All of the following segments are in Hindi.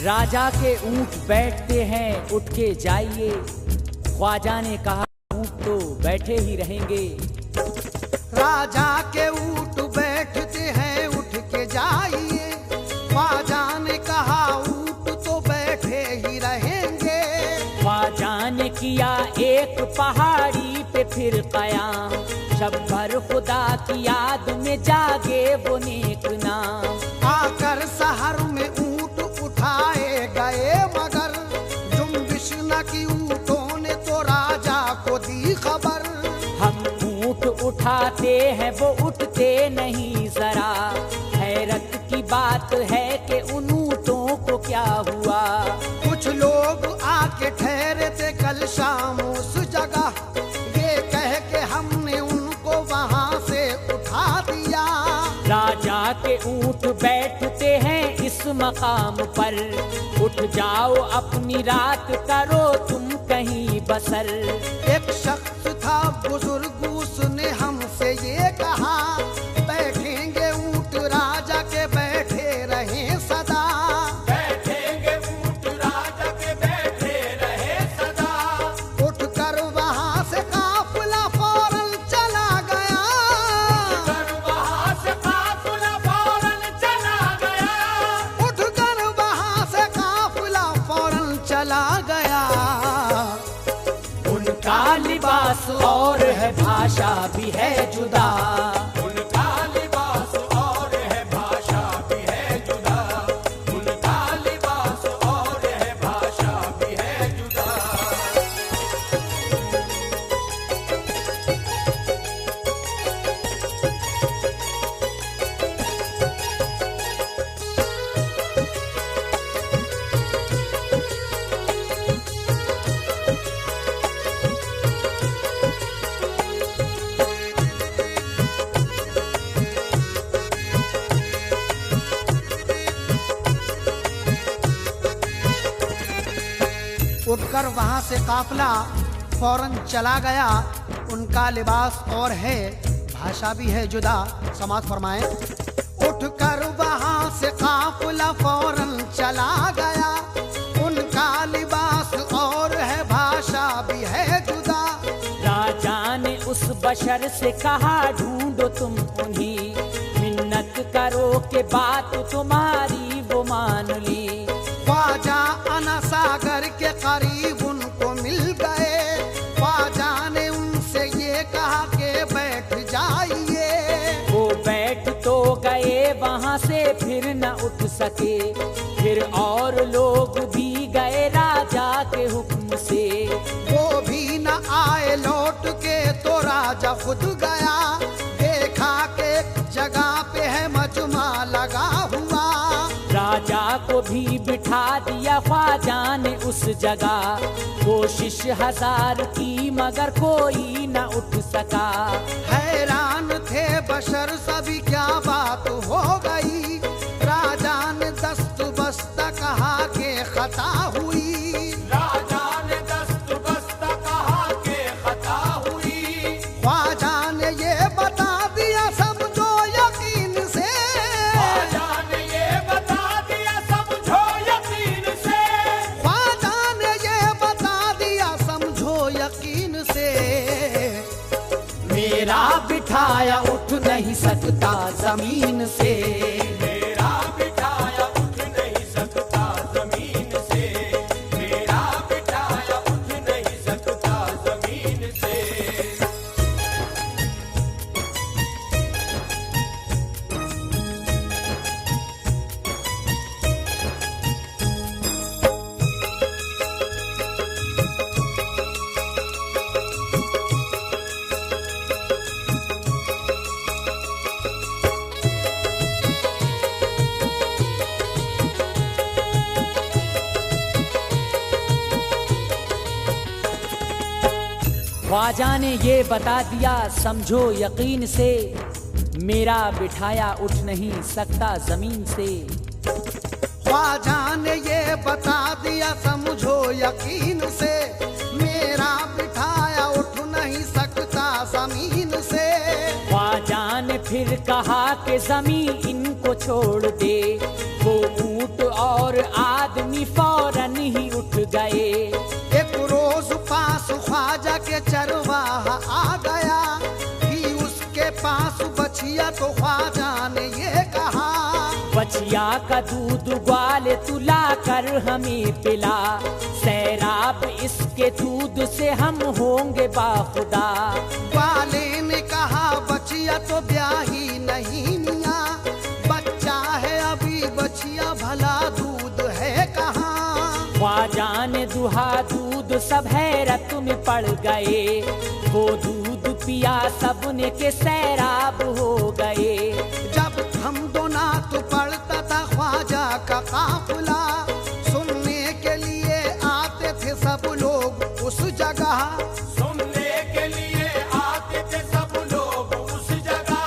राजा के ऊंट बैठते हैं, उठ के जाइए। ख्वाजा ने कहा ऊंट तो बैठे ही रहेंगे। राजा के ऊंट बैठते हैं, उठ के जाइए। ख्वाजा ने कहा ऊंट तो बैठे ही रहेंगे। ख्वाजा ने किया एक पहाड़ी पे फिर कयाम, शब्बर खुदा की याद में जागे वो नेक नाम। आकर शहर में ऊंट उठाए गए, मगर जुम्बिश न की ऊंटों ने तो राजा को दी खबर। हम ऊंट उठाते हैं वो उठते नहीं जरा, हैरत की बात है कि उन ऊंटों को क्या हुआ। कुछ लोग आके ठहरे थे कल शाम उस जगह, ये कह के हमने उनको वहां से उठा दिया। राजा के ऊंट बैठते हैं इस मकाम पर, उठ जाओ अपनी रात करो तुम कहीं बसर। एक शख्स था बुजुर्ग, उसने हमसे ये कहा, बैठेंगे ऊंट राजा के बैठे रहे सदा। बैठेंगे ऊंट राजा के बैठे रहे सदा। उठकर वहां से काफिला फौरन चला गया। उठकर वहां से काफिला फौरन चला गया। उठकर वहां से काफिला फौरन चला गया। उनका लिबास और है भाषा भी है जुदा, उनका लिबास और है भाषा भी है जुदा। उनका लिबास और है भाषा भी है जुदा। उठकर वहां से काफिला फौरन चला गया। उनका लिबास और है भाषा भी है जुदा। समाज फरमाए। उठकर वहां से काफिला फौरन चला गया। उनका लिबास और है भाषा भी है जुदा। राजा ने उस बशर से कहा ढूंढो तुम उन्हीं, मिन्नत करो के बात तुम्हारी वो मान ली। ख्वाजा अना सागर के करीब उनको मिल गए। ख्वाजा ने उनसे ये कहा कि बैठ जाइए। वो बैठ तो गए वहां से फिर न उठ सके, फिर और लोग भी गए राजा के हुक्म से। वो भी न आए लौट के तो राजा खुद गया। देखा के जगह पे है मजमा लगा हुआ। राजा को भी बिठा दिया ख्वाजा ने उस जगह, कोशिश 1000 की मगर कोई न उठ सका। हैरान थे बशर सभी क्या बात हो गई। राजा ने दस्त बस्ता कहा के खता हुई। राजा ने दस्त बस्ता कहा के खता हुई। ख्वाजा ने ये बता दिया समझो यकीन से। ख्वाजा ने ये बता दिया समझो यकीन से। ख्वाजा ने ये बता दिया समझो यकीन से। मेरा बिठाया उठ नहीं सकता जमीन से। मेरा बिठाया उठ नहीं सकता जमीन से। मेरा बिठाया उठ नहीं सकता जमीन से। ख्वाजा ने ये बता दिया समझो यकीन से, मेरा बिठाया उठ नहीं सकता जमीन से। ख्वाजा ने ये बता दिया समझो यकीन से। मेरा बिठाया उठ नहीं सकता जमीन से। ख्वाजा ने फिर कहा कि ज़मीं इनको छोड़ दे। वो ऊंट और आदमी फौरन ही उठ गए। एक रोज पास ख्वाजा के चरवाहा आ गया, भी उसके पास बछिया तो ख्वाजा ने ये कहा, बछिया का दूध ग्वाले तुला कर हमें पिला, सैराब इसके दूध से हम होंगे बाखुदा। ग्वाले ने कहा बछिया तो ब्याही नहीं मियां, बच्चा है अभी बछिया भला दूध है कहाँ। ख्वाजा ने दुहा दूध सब हैरत में पड़ गए। वो दूध पिया सबने के सैराब हो गए। जब हम दोना तो पड़ता था ख्वाजा का काफिला, सुनने के लिए आते थे सब लोग उस जगह। सुनने के लिए आते थे सब लोग उस जगह।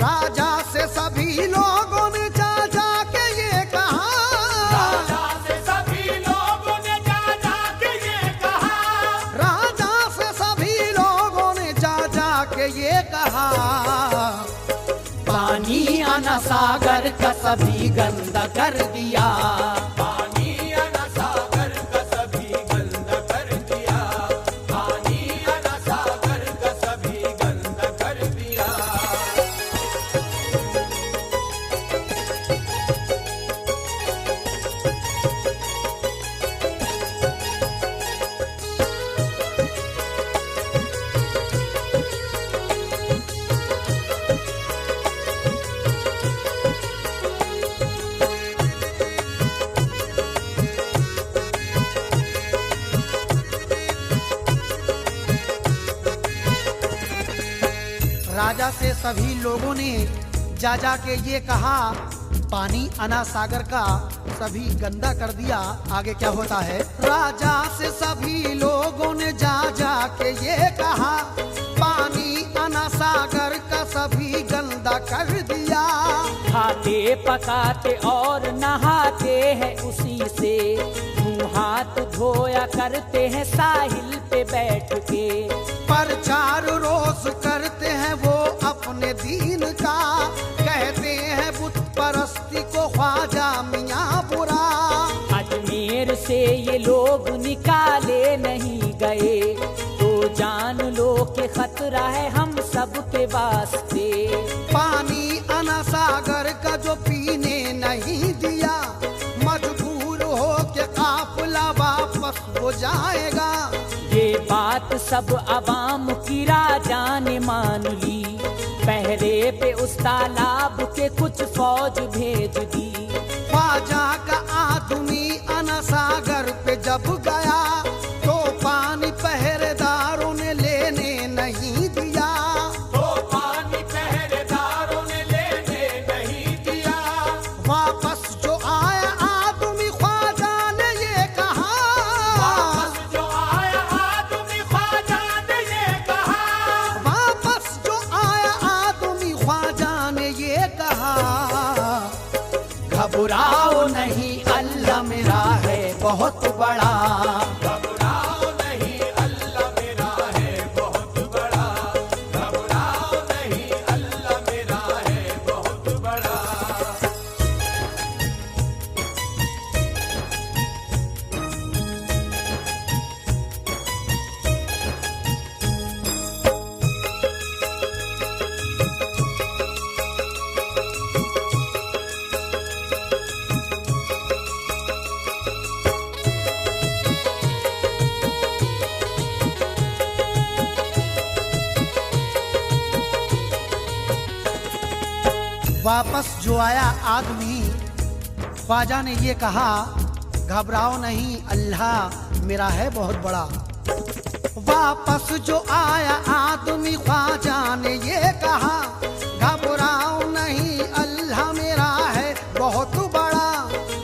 राजा से सभी लोगों ने जा जा के ये कहा, राजा से सभी लोगों ने जा जा के ये कहा, राजा से सभी लोगों ने जा जा के ये कहा, पानी आना सागर का सभी गंदा कर दिया। पानी आना सागर का सभी गंदा कर दिया, पानी आना सागर का सभी गंदा कर दिया। राजा से सभी लोगों ने जा जा के ये कहा, पानी अना सागर का सभी गंदा कर दिया। आगे क्या होता है? राजा से सभी लोगों ने जा जा के ये कहा, पानी अना सागर का सभी गंदा कर दिया। खाते पकाते और नहाते हैं उसी से, मुँह हाथ धोया करते हैं साहिल पे बैठ के। प्रचार रोज करते हैं वो अपने दीन का, कहते हैं बुत परस्ती को ख्वाजा मियाँ बुरा। अजमेर से ये लोग निकाले नहीं गए, तो जान लो कि खतरा है हम सब के वास्ते। पानी अना सागर का जो पीने नहीं दिया, मजबूर हो के काफिला वापस हो जाएगा। ये बात सब अवाम की राजा ने मान ली, पहरे पे उस तालाब के कुछ फौज भेज दी। ख्वाजा का आदमी अना सागर पे जब गया, तो पानी पहरेदारों ने लेने नहीं दिया। तो पानी पहरेदारों ने लेने नहीं दिया। वापस जो आया आदमी ख्वाजा ने ये कहा, वापस जो आया आदमी ख्वाजा ने ये कहा, वापस जो आया आदमी ख्वाजा ने ये कहा, घबराओ नहीं अल्लाह मेरा है बहुत बड़ा। घबराओ नहीं अल्लाह मेरा है बहुत बड़ा, घबराओ नहीं अल्लाह मेरा है बहुत बड़ा। वापस जो आया आदमी, ख्वाजा ने ये कहा, घबराओ नहीं अल्लाह मेरा है बहुत बड़ा। वापस जो आया आदमी, ख्वाजा ने ये कहा, घबराओ नहीं अल्लाह मेरा है बहुत बड़ा।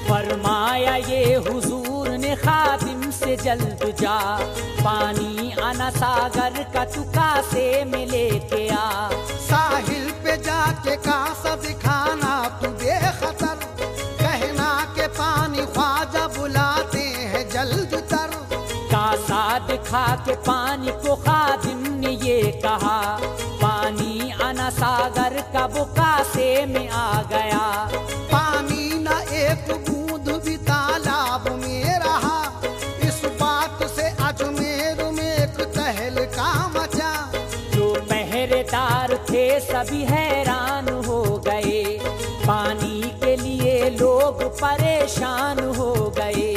फरमाया ये हुजूर ने खादिम से जल्द जा, पानी आना सागर का तू कासे में लेके आ। साहिल पे जाके कासा दिखाना तू बेखतर, कहना के पानी ख्वाजा बुलाते हैं जल्द तर। कासा दिखा के पानी को खादिम ने ये कहा, पानी आना सागर का वो कासे में आ गया। पानी न एक बूंद भी तालाब में रहा, इस बात से अजमेर में एक तहलका मचा। जो पहरेदार थे सभी हैरान हो गए, पानी के लिए लोग परेशान हो गए।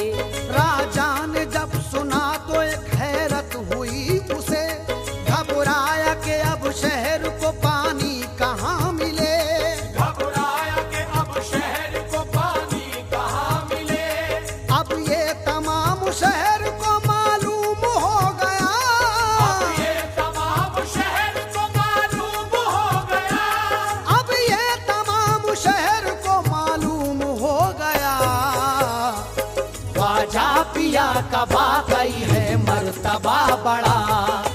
राजा ने जब सुना तो एक हैरत हुई उसे, घबराया कि अब शहर को पानी कहाँ मिले। घबराया कि अब शहर को पानी कहाँ मिले। अब ये तमाम शहर को मालूम हो गया। अब ये तमाम शहर को मालूम हो गया। अब ये तमाम शहर को मालूम हो गया। ख्वाजा पिया का वाकई है मर्तबा बड़ा।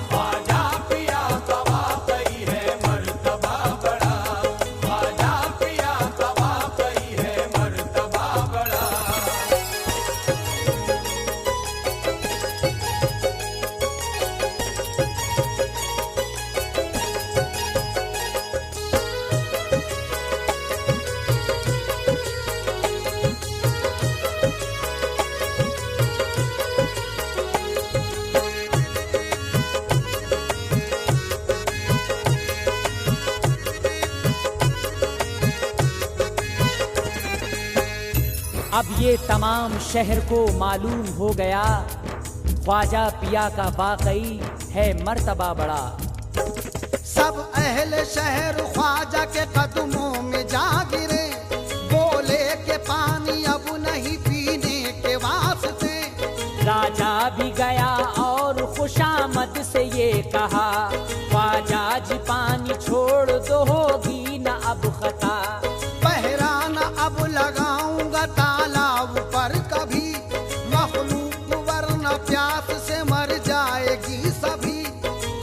ख्वाजा पिया का वाकई है मर्तबा बड़ा। ख्वाजा पिया का वाकई है मर्तबा बड़ा। अब ये तमाम शहर को मालूम हो गया, ख्वाजा पिया का वाकई है मर्तबा बड़ा। सब अहले शहर ख्वाजा के कदमों में जा गिरे, बोले के पानी अब नहीं पीने के वास्ते। राजा भी गया और खुशामद से ये कहा, ख्वाजा जी पानी छोड़ दो होगी न अब खता। पहरा न अब लगाऊंगा तालाब पर कभी, मखलूक वरना प्यास से मर जाएगी सभी।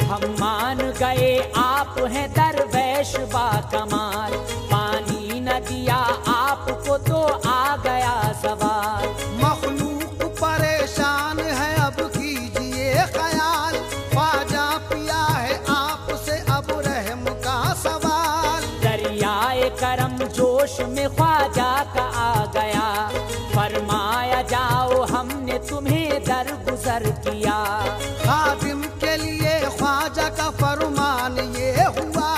हम मान गए आप हैं दरवेश बा कमाल, पानी न दिया आपको तो आ गया सवाल। मखलूक परेशान है अब कीजिए ख्याल, ख्वाजा पिया है आपसे अब रहम का सवाल। दरियाए करम जोश में ख्वाजा का आ गया, फरमाया जाओ हमने तुम्हें दरगुजर किया। खादिम के लिए ख्वाजा का फरमान ये हुआ,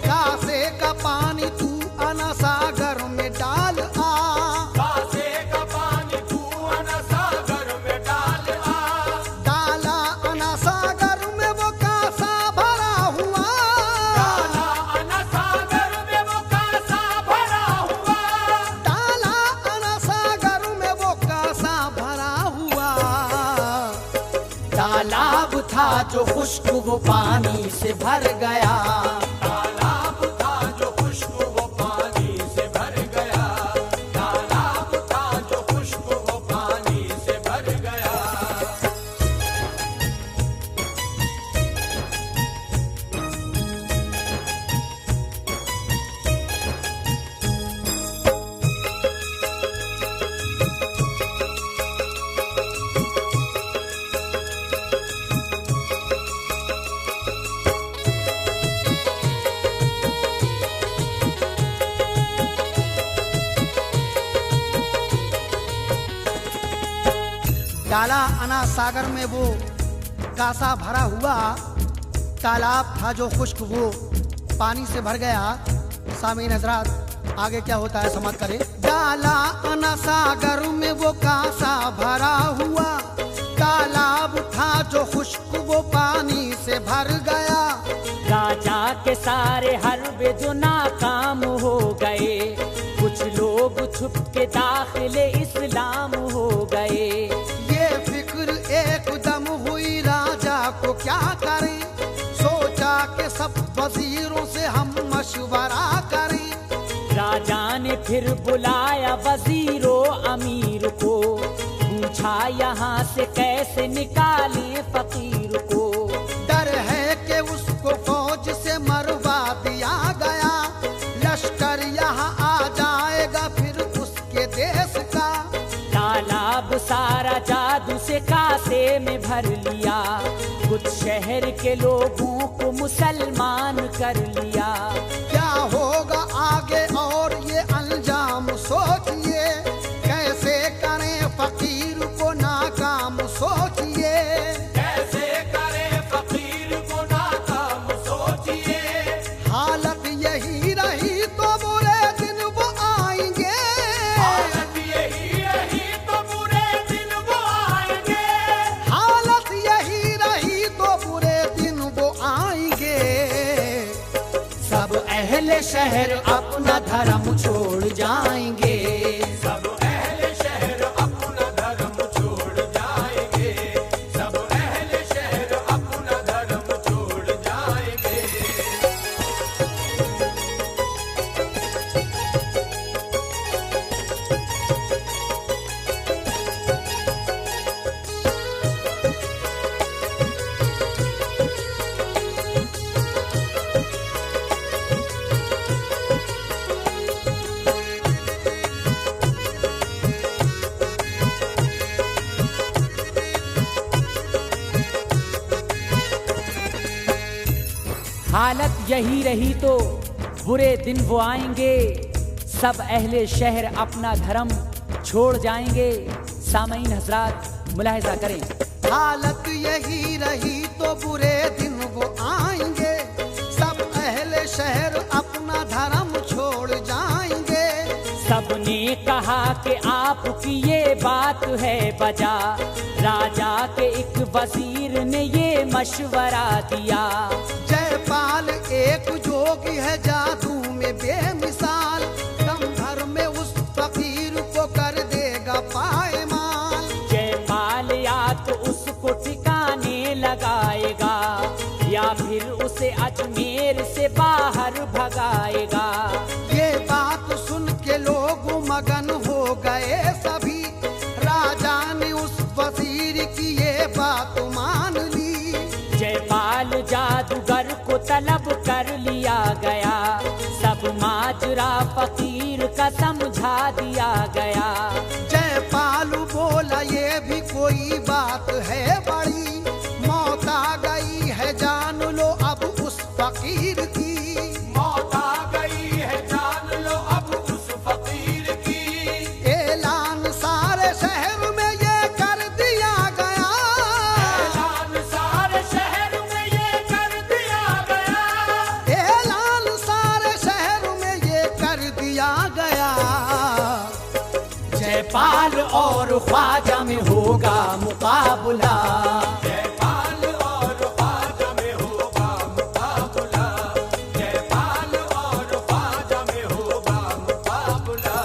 कासे का पानी तू अना सागर में डाल आ। कासे का पानी तू अना सागर में डाल आ। डाला अना सागर में वो कासा भरा हुआ। डाला अना सागर में वो कासा भरा हुआ। डाला अना सागर में वो कासा भरा हुआ। तालाब था जो खुश्क वो पानी से भर गया। तालाब था जो खुश्क वो पानी से भर गया। तालाब था जो खुश्क वो पानी से भर गया। डाला अना सागर में वो कासा भरा हुआ। तालाब था जो खुश्क वो पानी से भर गया। सामीन हजरात आगे क्या होता है समाप्त करें। डाला अना सागर में वो कासा भरा हुआ। तालाब था जो खुश्क वो पानी से भर गया। राजा के सारे हरबे जो नाकाम हो गए, कुछ लोग छुप के दाखिले इस्लाम हो गए। ये फिक्र एकदम हुई राजा को क्या करें, सोचा कि सब वजीरों से हम मशवरा करें। राजा ने फिर बुलाया वजीरों अमीर को, पूछा यहाँ से कैसे निकाले फकीर को। डर है कि उसको फौज से मरवा दिया गया, लश्कर यहाँ आ जाएगा फिर उसके देश का। तालाब सारा जादू जादू से कासे में भर लिया, कुछ शहर के लोगों को मुसलमान कर लिया। क्या होगा आगे और ये अंजाम सोचिए, कैसे करें फकीर को नाकाम सोचिए। कैसे करें फकीर को नाकाम सोचिए। हालत यही रही तो बुरे दिन वो आएंगे, हालत यही रही तो बुरे दिन वो आएंगे। हालत यही रही तो बुरे दिन वो आएंगे। सब अहले शहर अपना धर्म छोड़ जाएंगे, सब अहले शहर अपना धर्म छोड़ जाएंगे। सब अहले शहर अपना धर्म छोड़ जाएंगे। हालत यही रही तो बुरे दिन वो आएंगे, सब अहले शहर अपना धर्म छोड़ जाएंगे। सामईन हजरात मुलाहिजा करें, हालत यही रही तो बुरे दिन वो आएंगे, सब अहले शहर अपना धर्म छोड़ जाएंगे। सबने कहा कि आपकी ये बात है बजा, राजा के एक वजीर ने ये मशवरा दिया। जयपाल एक जोगी है जादू में बेमिसाल, दम भर में उस फकीर को कर देगा पायमाल। जयपाल या तो उसको ठिकाने लगाएगा, या फिर उसे अजमेर से बाहर भगाएगा। ये बात सुन के लोग मगन हो गए सभी, राजा ने उस वजीर की ये बात मान ली। जयपाल जादूगर को तलब कर लिया गया, सब माजरा फकीर का समझा दिया गया। जयपाल बोला ये भी कोई बात है बड़ी, मौत आ गई है जान लो अब उस फकीर की। मौत आ गई है जान लो अब उस फकीर की। ऐलान सारे शहर में ये कर दिया गया, ऐलान सारे शहर में ये कर दिया गया। ऐलान सारे शहर में ये कर दिया गया। जयपाल और ख्वाजा में होगा मुकाबला, जयपाल और ख्वाजा में होगा मुकाबला। जयपाल और ख्वाजा में होगा मुकाबला।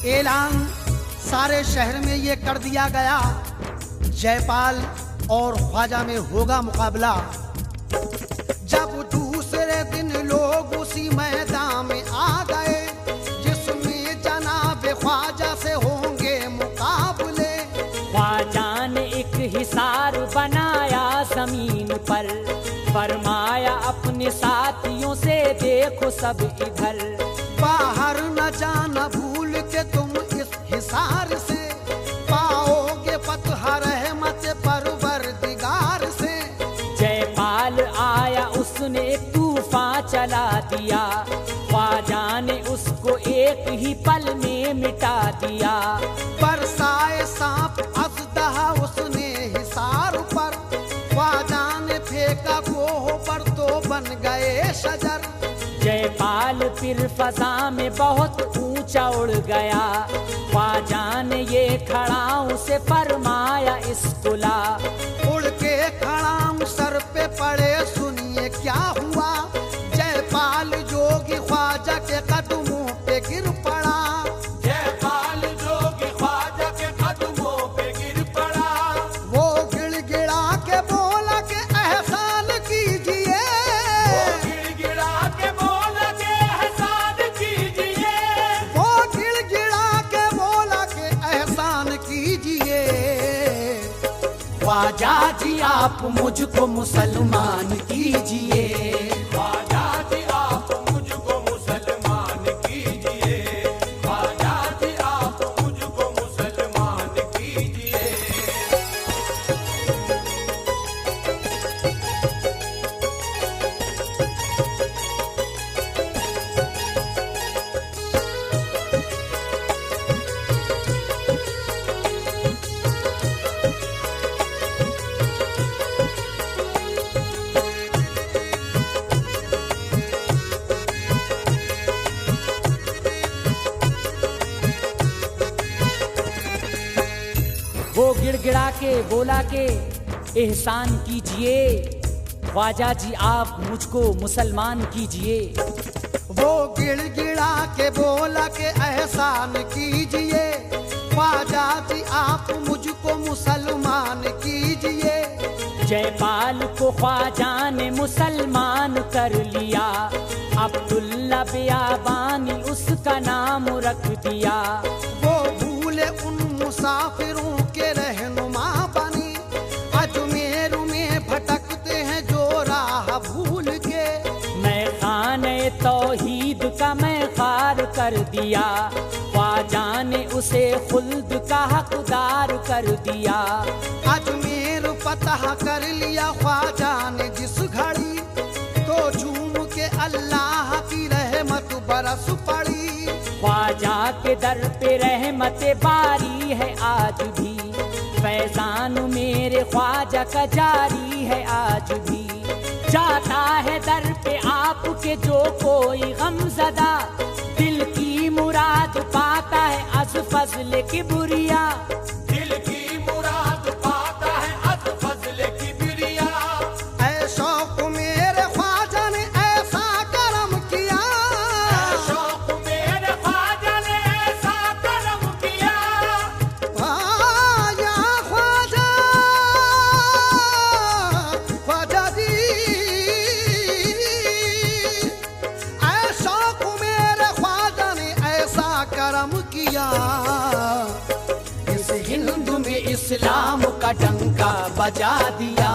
ऐलान सारे शहर में ये कर दिया गया, जयपाल और ख्वाजा में होगा मुकाबला। जब दूसरे दिन लोग उसी मैदान में आ गए, जिसमें जनाब ख्वाजा से होंगे मुकाबले। ख्वाजा ने एक हिसार बनाया जमीन पर, फरमाया अपने साथियों से देखो सब इधर। बाहर न जाना भूल के तुम इस हिसार से, पाओगे फतह रहमत परवरदिगार से। जयपाल आया उसने तूफान चला दिया, ख्वाजा ने उसको एक ही पल में मिटा दिया। बरसाए सांप अजदहा उसने हिसार पर, ख्वाजा ने फेंका कोह पर तो बन गए शजर। जयपाल फिर फजा में बहुत ऊंचा उड़ गया, ख्वाजा ने ये खड़ाऊ से फरमाया इसको ला। उड़ के खड़ाऊ सर पे पड़े सुनिए क्या हुआ, जयपाल जोगी ख्वाजा के कदमों पे गिर पड़ा। जयपाल जोगी ख्वाजा के कदमों पे गिर पड़ा। वो गिर ख्वाजा जी आप मुझको मुसलमान कीजिए, ख्वाजा जी आप मुझको मुसलमान कीजिए, ख्वाजा जी आप मुझको मुसलमान कीजिए। वो गिड़गिड़ा के बोला के एहसान कीजिए, ख्वाजा जी आप मुझको मुसलमान कीजिए। वो गिड़गिड़ा के बोला के एहसान कीजिए, ख्वाजा जी आप मुझको मुसलमान कीजिए। जयपाल को ख्वाजा ने मुसलमान कर लिया, अब्दुल्ला बियाबानी उसका नाम रख दिया। वो भूले उन मुसाफिरों के रहनुमा बनी, अजमेर में भटकते हैं जो राह भूल के। मैं खाने तौहीद का मैं खार कर दिया, ख्वाजा ने उसे खुल्द का हकदार कर दिया। अजमेर फतह कर लिया ख्वाजा ने जिस घड़ी, तो झूम के अल्लाह की रहमत बरस पड़ी। ख्वाजा के दर पे रहमत बारी है आज भी, फैजान मेरे ख्वाजा का जारी है आज भी। जाता है दर पे आपके जो कोई गमज़दा, दिल की मुराद पाता है अज़ फज़्ल किबरिया। दिल की मुराद पाता है अज़ फज़्ल किबरिया। ऐ शौक़ मेरे ख्वाजा ने ऐसा करम किया, ऐ शौक़ मेरे ख्वाजा ने ऐसा करम किया। या ख्वाजा, ख्वाजा जी, ऐ शौक़ मेरे ख्वाजा ने ऐसा करम किया, इस हिंद में इस्लाम का डंका बजा दिया।